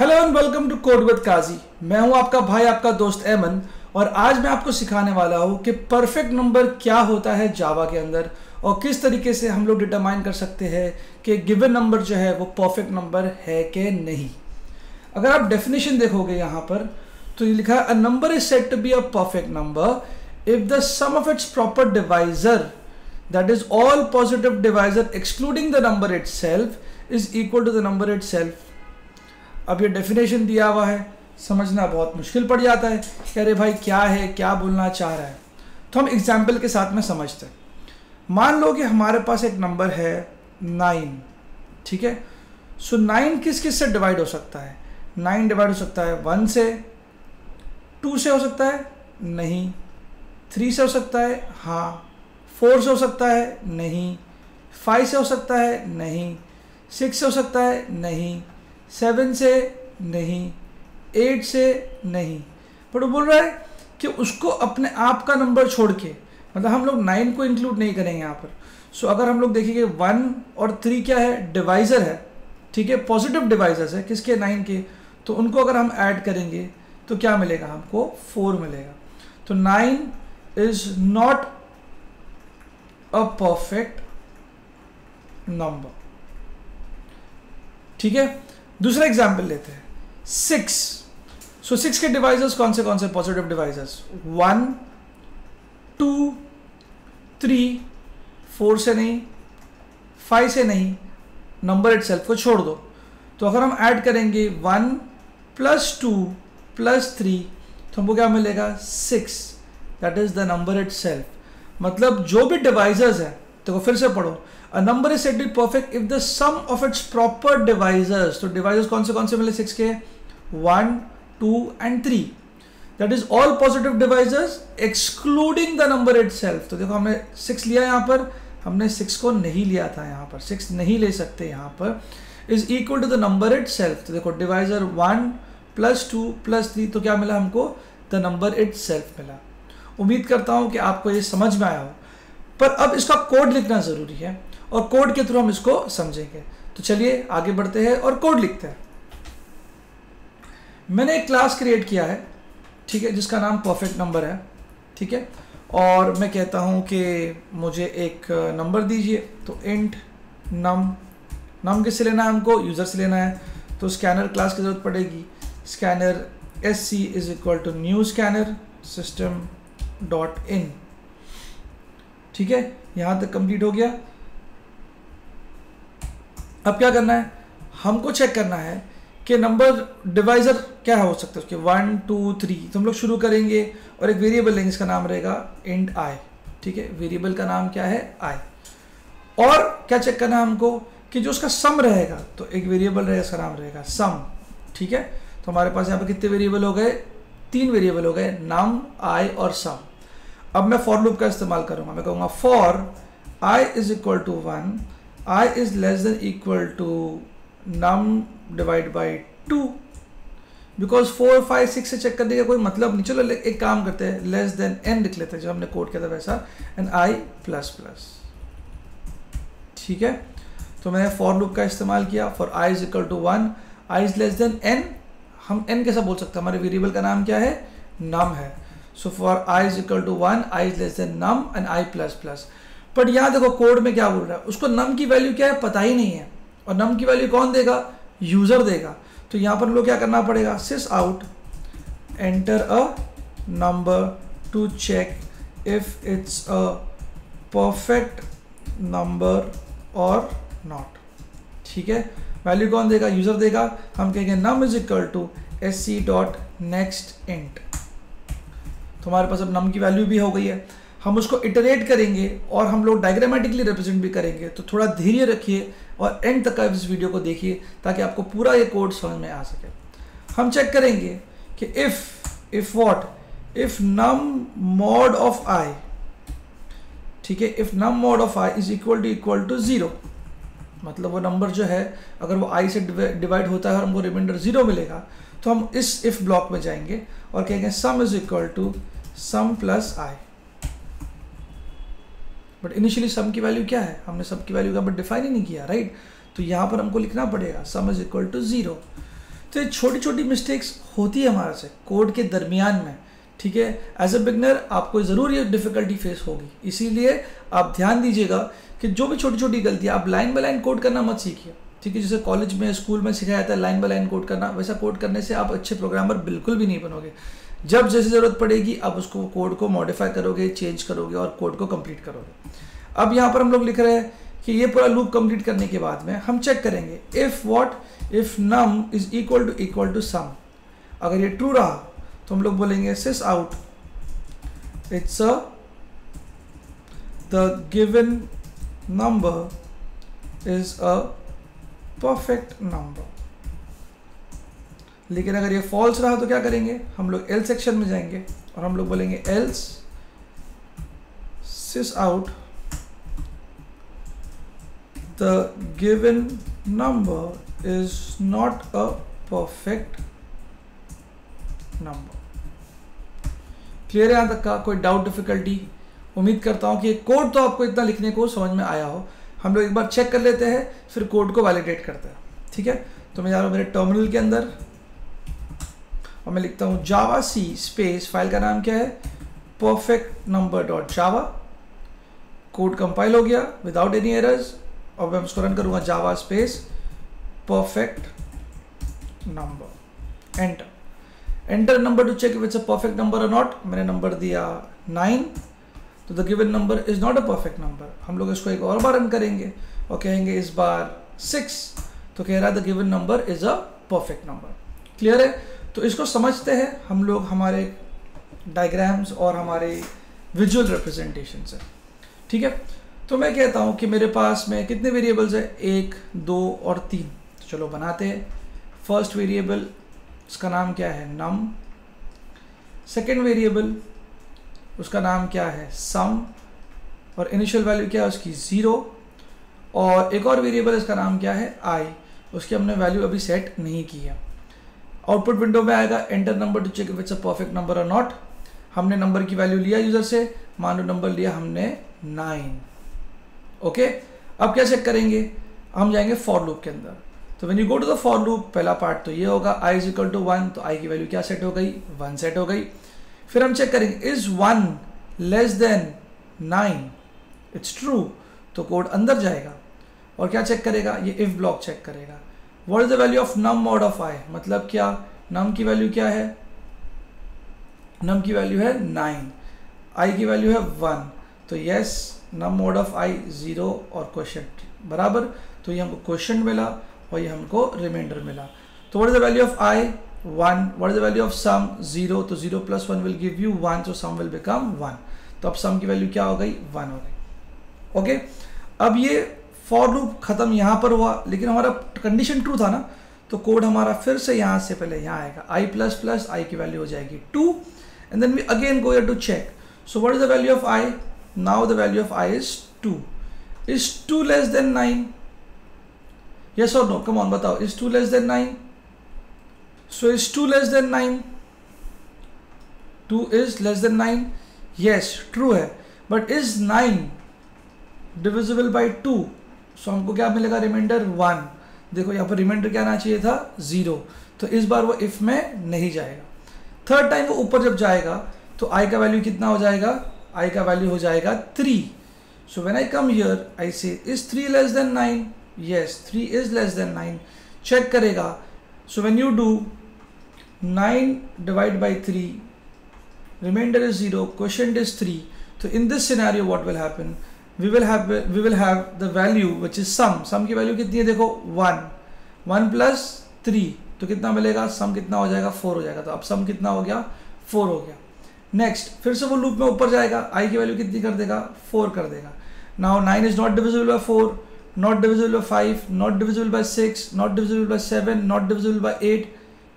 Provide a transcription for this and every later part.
Hello and welcome to code with Kazi. मैं हूं आपका भाई, आपका दोस्त ऐमन, और आज मैं आपको सिखाने वाला हूं कि परफेक्ट नंबर क्या होता है जावा के अंदर और किस तरीके से हम लोग डिटरमाइन कर सकते हैं कि गिवन नंबर जो है वो परफेक्ट नंबर है कि नहीं। अगर आप डेफिनेशन देखोगे यहाँ पर तो ये लिखा है a number is said to be a perfect number if the sum of its proper divisor that is all positive divisor excluding the number itself is equal to the number itself। अब ये definition दिया हुआ है, समझना बहुत मुश्किल पड़ जाता है कि अरे भाई क्या है, क्या बोलना चाह रहा है। तो हम एग्जाम्पल के साथ में समझते हैं। मान लो कि हमारे पास एक नंबर है 9, ठीक है। सो 9 किस किस से डिवाइड हो सकता है? 9 डिवाइड हो सकता है 1 से, 2 से हो सकता है नहीं, 3 से हो सकता है हाँ, 4 से हो सकता है नहीं, 5 से हो सकता है नहीं, 6 से हो सकता है नहीं, 7 से नहीं, 8 से नहीं। बट वो बोल रहा है कि उसको अपने आप का नंबर छोड़ के, मतलब हम लोग 9 को इंक्लूड नहीं करेंगे यहाँ पर। सो अगर हम लोग देखेंगे 1 और 3 क्या है, डिवाइज़र है, ठीक है, पॉजिटिव डिवाइजर्स है किसके, 9 के। तो उनको अगर हम ऐड करेंगे तो क्या मिलेगा हमको, 4 मिलेगा। तो 9 is not a perfect number, ठीक है। दूसरा एग्जाम्पल लेते हैं 6। सो 6 के डिवाइजर्स कौन से पॉजिटिव डिवाइजर्स, 1, 2, 3, 4 से नहीं, 5 से नहीं, नंबर इटसेल्फ को छोड़ दो। तो अगर हम ऐड करेंगे 1 + 2 + 3 तो हमको क्या मिलेगा, 6। That is the number itself. मतलब जो भी डिवाइजर्स है, तो फिर से पढ़ो, a number is said to be perfect if the sum of its proper divisors. तो डिवाइजर्स कौन से मिले 6 के, 1, 2 and 3। That is all positive divisors excluding the number itself. तो देखो हमने 6 लिया, यहाँ पर हमने 6 को नहीं लिया था, यहाँ पर 6 नहीं ले सकते, यहाँ पर is equal to the number itself. तो देखो डिवाइजर 1 + 2 + 3 तो क्या मिला हमको, द नंबर इटसेल्फ मिला। उम्मीद करता हूं कि आपको ये समझ में आया हो, पर अब इसका कोड लिखना ज़रूरी है और कोड के थ्रू हम इसको समझेंगे। तो चलिए आगे बढ़ते हैं और कोड लिखते हैं। मैंने एक क्लास क्रिएट किया है, ठीक है, जिसका नाम परफेक्ट नंबर है, ठीक है। और मैं कहता हूं कि मुझे एक नंबर दीजिए। तो इंट नम किससे लेना है हमको, यूज़र से लेना है। तो स्कैनर क्लास की ज़रूरत पड़ेगी। Scanner sc = new scanner system.in, ठीक है। यहां तक कंप्लीट हो गया। अब क्या करना है, हमको चेक करना है कि नंबर डिवाइजर क्या हो सकता है उसके, 1, 2, 3। तो हम लोग शुरू करेंगे और एक वेरिएबल लेंगे, इसका नाम रहेगा इंट i, ठीक है। वेरिएबल का नाम क्या है, i। और क्या चेक करना है हमको कि जो उसका सम रहेगा, तो एक वेरिएबल रहेगा, इसका नाम रहेगा सम, ठीक है। तो हमारे पास यहाँ पर कितने वेरिएबल हो गए, 3 वेरिएबल हो गए, नम, i और सम। अब मैं फॉर लूप का इस्तेमाल करूंगा। मैं कहूँगा for i = 1, i is less than equal to num divided by 2। Because 4, 5, 6 से चेक करने का कोई मतलब नहीं। चलो एक काम करते हैं, लेस देन n लिख लेते हैं, जो हमने कोड किया था वैसा, एंड i++, ठीक है। तो मैंने फॉर लूप का इस्तेमाल किया। For i = 1, i is less than n। हम n कैसा बोल सकते हैं, हमारे वेरिएबल का नाम क्या है, num है। So for i = 1, i is less than num and i++। But यहाँ देखो कोड में क्या बोल रहा है, उसको num की वैल्यू क्या है पता ही नहीं है, और num की वैल्यू कौन देगा, यूजर देगा। तो यहाँ पर हम लोग क्या करना पड़ेगा, sys out enter a number to check if it's a perfect number or not, ठीक है। वैल्यू कौन देगा, यूजर देगा। हम कहेंगे num = sc.nextInt। तो हमारे पास अब num की वैल्यू भी हो गई है। हम उसको इटरेट करेंगे और हम लोग डायग्रामेटिकली रिप्रेजेंट भी करेंगे। तो थोड़ा धैर्य रखिए और एंड तक का इस वीडियो को देखिए ताकि आपको पूरा ये कोड समझ में आ सके। हम चेक करेंगे कि if what, if num mod of i, ठीक है, if num mod of i is equal to 0, मतलब वो नंबर जो है अगर वो i से डिवाइड होता है और हमको रिमाइंडर 0 मिलेगा, तो हम इस इफ ब्लॉक में जाएंगे और कहेंगे sum = sum + i। But initially सम की वैल्यू क्या है, हमने सम की वैल्यू का बट डिफाइन ही नहीं किया, राइट। तो यहाँ पर हमको लिखना पड़ेगा sum = 0। तो ये छोटी छोटी मिस्टेक्स होती है हमारे से कोड के दरमियान में, ठीक है। एज अ बिगनर आपको ज़रूर ये डिफ़िकल्टी फेस होगी, इसीलिए आप ध्यान दीजिएगा कि जो भी छोटी छोटी गलतियाँ, आप लाइन बाय लाइन कोड करना मत सीखिए, ठीक है। जैसे कॉलेज में स्कूल में सिखाया जाता है लाइन बाय लाइन कोड करना, वैसा कोड करने से आप अच्छे प्रोग्रामर बिल्कुल भी नहीं बनोगे। जब जैसे ज़रूरत पड़ेगी आप उसको कोड को मॉडिफाई करोगे, चेंज करोगे और कोड को कंप्लीट करोगे। अब यहाँ पर हम लोग लिख रहे हैं कि ये पूरा लूप कंप्लीट करने के बाद में हम चेक करेंगे if what, if num is equal to sum. अगर ये ट्रू रहा तो हम लोग बोलेंगे sys out it's the given number is a perfect number. लेकिन अगर ये फॉल्स रहा तो क्या करेंगे, हम लोग एल्स सेक्शन में जाएंगे और हम लोग बोलेंगे else says out the given number is not a perfect number. Clear है यहाँ तक का? कोई डाउट, डिफिकल्टी? उम्मीद करता हूँ कि कोड तो आपको इतना लिखने को समझ में आया हो। हम लोग एक बार चेक कर लेते हैं, फिर कोड को वैलिडेट करते हैं, ठीक है। तो मैं जा रहा हूँ मेरे टर्मिनल के अंदर और मैं लिखता हूँ जावा सी स्पेस, फाइल का नाम क्या है, परफेक्ट नंबर डॉट जावा। कोड कंपाइल हो गया विदाउट एनी एरर्स और मैं उसको रन करूँगा Java space perfect number, enter number to check if it's a perfect number और नॉट। मैंने नंबर दिया 9, तो the given number is not a perfect number. हम लोग इसको एक और बार रन करेंगे और कहेंगे इस बार 6, तो कह रहा है the given number is a perfect number. Clear है? तो इसको समझते हैं हम लोग हमारे डायग्राम्स और हमारे विजुअल रिप्रेजेंटेशन से, ठीक है। तो मैं कहता हूँ कि मेरे पास में कितने वेरिएबल्स है, 1, 2 और 3। तो चलो बनाते हैं। फर्स्ट वेरिएबल उसका नाम क्या है, नम। सेकेंड वेरिएबल उसका नाम क्या है, सम, और इनिशियल वैल्यू क्या है उसकी 0। और एक और वेरिएबल इसका नाम क्या है, आई, उसकी हमने वैल्यू अभी सेट नहीं की है। आउटपुट विंडो में आएगा enter number to check if it's a perfect number और नॉट। हमने नंबर की वैल्यू लिया यूजर से, मान लो नंबर लिया हमने 9। ओके, अब क्या चेक करेंगे, हम जाएंगे फॉर लूप के अंदर। तो when you go to the for loop, पहला पार्ट तो ये होगा i इज इक्वल टू 1, तो i की वैल्यू क्या सेट हो गई, 1 सेट हो गई। फिर हम चेक करेंगे is 1 less than 9, it's true, तो कोड अंदर जाएगा और क्या चेक करेगा, ये इफ ब्लॉक चेक करेगा। What is the value of num mod of i, मतलब क्या, नम की वैल्यू क्या है, नम की वैल्यू है 9, i की वैल्यू है 1, तो yes num mod of i 0 और क्वेश्चन बराबर, तो ये हमको क्वेश्चन मिला और ये हमको रिमाइंडर मिला। तो what is the value of i, 1, what is the value of sum, 0, तो 0 plus 1 will give you 1, so sum will become 1। तो अब सम की वैल्यू क्या हो गई, 1 हो गई। ओके, अब ये फॉर लूप खत्म यहाँ पर हुआ, लेकिन हमारा कंडीशन ट्रू था ना, तो कोड हमारा फिर से यहाँ से पहले यहाँ आएगा, i प्लस प्लस i की वैल्यू हो जाएगी 2, and then we again go to check. So what is the value of i, now the value of i is 2। Is 2 less than 9, yes or no, come on बताओ, is 2 less than 9? So is 2 less than 9? 2 is less than 9? Yes, true है, but is 9 divisible by 2? So हमको क्या मिलेगा, reminder 1। देखो यहाँ पर reminder क्या आना चाहिए था, 0, तो इस बार वो इफ में नहीं जाएगा। थर्ड टाइम वो ऊपर जब जाएगा तो i का वैल्यू कितना हो जाएगा, i का वैल्यू हो जाएगा 3। So when I come here, I say is 3 less than 9? Yes, 3 is less than 9. Check करेगा। So when you do 9 divide by 3, remainder is 0, quotient is 3. So in this scenario what will happen? We will have the value which is sum. Sum की value कितनी है देखो, 1, 1 plus 3, तो कितना मिलेगा, सम कितना हो जाएगा, 4 हो जाएगा। तो अब सम कितना हो गया, 4 हो गया। नेक्स्ट फिर से वो लूप में ऊपर जाएगा, i की वैल्यू कितनी कर देगा, 4 कर देगा। Now 9 is not divisible by 4, not divisible by 5, not divisible by 6, not divisible by 7, not divisible by 8,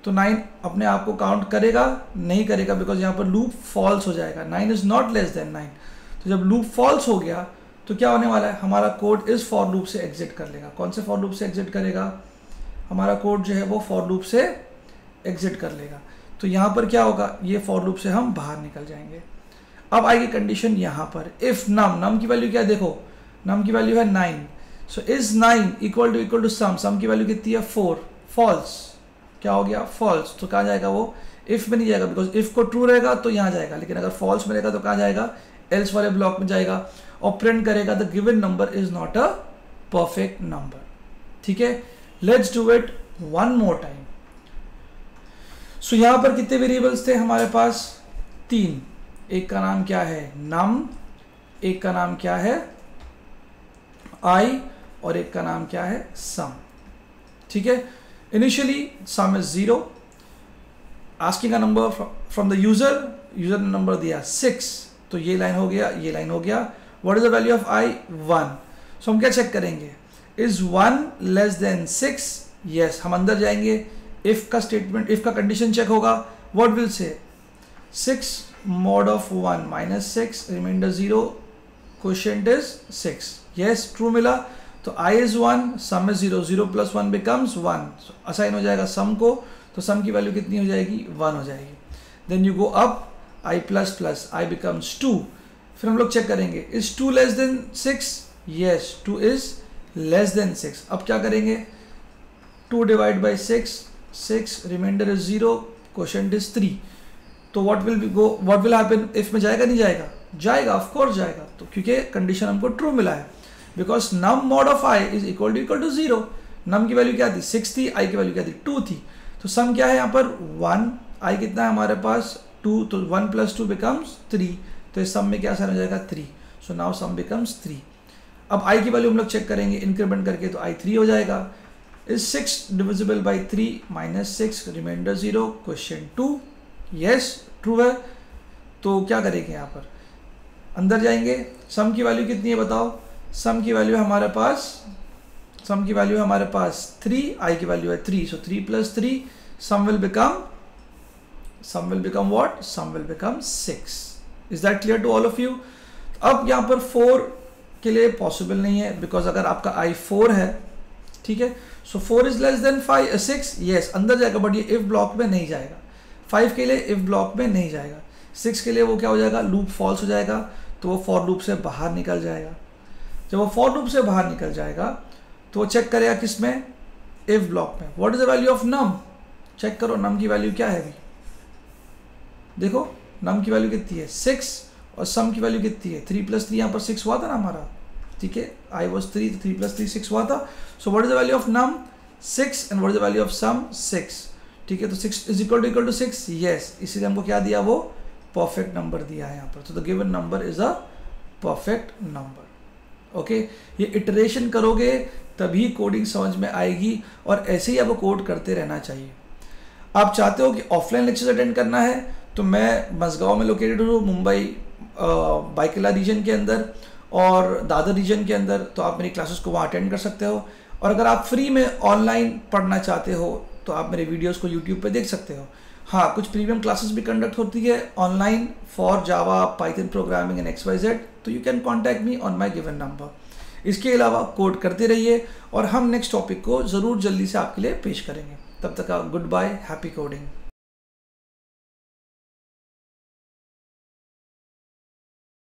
तो 9 अपने आप को काउंट करेगा नहीं करेगा, बिकॉज यहाँ पर लूप फॉल्स हो जाएगा। 9 इज नॉट लेस देन 9, तो जब लूप फॉल्स हो गया तो क्या होने वाला है, हमारा कोड इस फॉर लूप से एग्जिट कर लेगा। कौन से फॉर लूप से एग्जिट करेगा, हमारा कोड जो है वो फॉर लूप से एग्जिट कर लेगा। तो यहाँ पर क्या होगा, ये फॉर लूप से हम बाहर निकल जाएंगे। अब आएगी कंडीशन यहाँ पर, इफ नम की वैल्यू क्या है देखो, नम की वैल्यू है 9, सो इज 9 इक्वल टू सम, सम की वैल्यू कितनी है 4, फॉल्स। क्या हो गया, फॉल्स। तो कहाँ जाएगा वो, इफ में नहीं जाएगा, बिकॉज इफ को ट्रू रहेगा तो यहाँ जाएगा, लेकिन अगर फॉल्स में रहेगा तो कहाँ जाएगा, एल्स वाले ब्लॉक में जाएगा और प्रिंट करेगा the given number is not a perfect number. ठीक है, let's do it one more time. So यहाँ पर कितने वेरिएबल्स थे हमारे पास, 3। एक का नाम क्या है num, एक का नाम क्या है I और एक का नाम क्या है sum। ठीक है, initially sum is 0, asking a number from the user ने नंबर दिया 6, तो ये लाइन हो गया, ये लाइन हो गया। What is the value of I, 1। सो हम क्या चेक करेंगे, इज 1 लेस देन 6, यस। हम अंदर जाएंगे, इफ का स्टेटमेंट, इफ का कंडीशन चेक होगा, what will say 6 mod of 1 minus 6 remainder 0, quotient is 6, yes true मिला। तो I is 1, sum is 0, 0 plus 1 becomes 1, assign हो जाएगा sum को, तो sum की वैल्यू कितनी हो जाएगी, 1 हो जाएगी। Then you go up, I plus plus I becomes 2। फिर हम लोग चेक करेंगे, is 2 less than 6, yes 2 is less than 6। अब क्या करेंगे, 2 divide by 6, 6 remainder is 0, quotient is 3। तो व्हाट विल हैपन, इफ में जाएगा नहीं जाएगा, जाएगा, ऑफ कोर्स जाएगा। तो क्योंकि कंडीशन हमको ट्रू मिला है, because num mod of I is equal to 0। Num की वैल्यू क्या थी, 6 थी, I की वैल्यू क्या थी, 2 थी। तो सम क्या है यहाँ पर 1, I कितना है हमारे पास 2, तो 1 प्लस 2 बिकम्स 3, तो इस सम में क्या आंसर हो जाएगा 3। So now some becomes 3। अब I की वैल्यू हम लोग चेक करेंगे इंक्रीमेंट करके, तो I 3 हो जाएगा। Is 6 divisible by 3 minus 6 remainder 0, question 2, yes true है। तो क्या करेंगे यहाँ पर, अंदर जाएंगे, सम की वैल्यू कितनी है बताओ, सम की वैल्यू हमारे पास 3, I की वैल्यू है 3, so 3 plus 3, sum will become what, sum will become 6। Is that clear to all of you. अब यहाँ पर 4 के लिए पॉसिबल नहीं है, बिकॉज अगर आपका I 4 है, ठीक है, सो 4 इज लेस देन 6, यस अंदर जाएगा, बट ये इफ ब्लॉक में नहीं जाएगा। 5 के लिए इफ ब्लॉक में नहीं जाएगा। 6 के लिए वो क्या हो जाएगा, लूप फॉल्स हो जाएगा, तो वो फॉर लूप से बाहर निकल जाएगा। जब वो फॉर लूप से बाहर निकल जाएगा तो वो चेक करेगा किस में, इफ ब्लॉक में। What is the value of num, check करो नम की वैल्यू क्या है अभी, देखो नम की वैल्यू कितनी है 6, और सम की वैल्यू कितनी है 3 प्लस 3, यहाँ पर 6 हुआ था ना हमारा, ठीक है, I was 3, तो 3 प्लस 3 6 हुआ था। So what is the value of num 6, and what is the value of sum 6, ठीक है। तो 6 इज इक्वल टू 6, यस, इसीलिए हमको क्या दिया, वो परफेक्ट नंबर दिया है यहाँ पर। तो the given number is a perfect number. Okay, ये इटरेशन करोगे तभी कोडिंग समझ में आएगी, और ऐसे ही आपको कोड करते रहना चाहिए। आप चाहते हो कि ऑफलाइन लेक्चर्स अटेंड करना है, तो मैं मसगांव में लोकेटेड हूँ, मुंबई बाइकला रीजन के अंदर और दादर रीजन के अंदर, तो आप मेरी क्लासेस को वहाँ अटेंड कर सकते हो। और अगर आप फ्री में ऑनलाइन पढ़ना चाहते हो तो आप मेरे वीडियोस को यूट्यूब पे देख सकते हो। हाँ, कुछ प्रीमियम क्लासेस भी कंडक्ट होती है online for Java, Python programming and XYZ, तो you can contact me on my given number. इसके अलावा कोड करते रहिए, और हम नेक्स्ट टॉपिक को ज़रूर जल्दी से आपके लिए पेश करेंगे। तब तक गुड बाय, हैप्पी कोडिंग।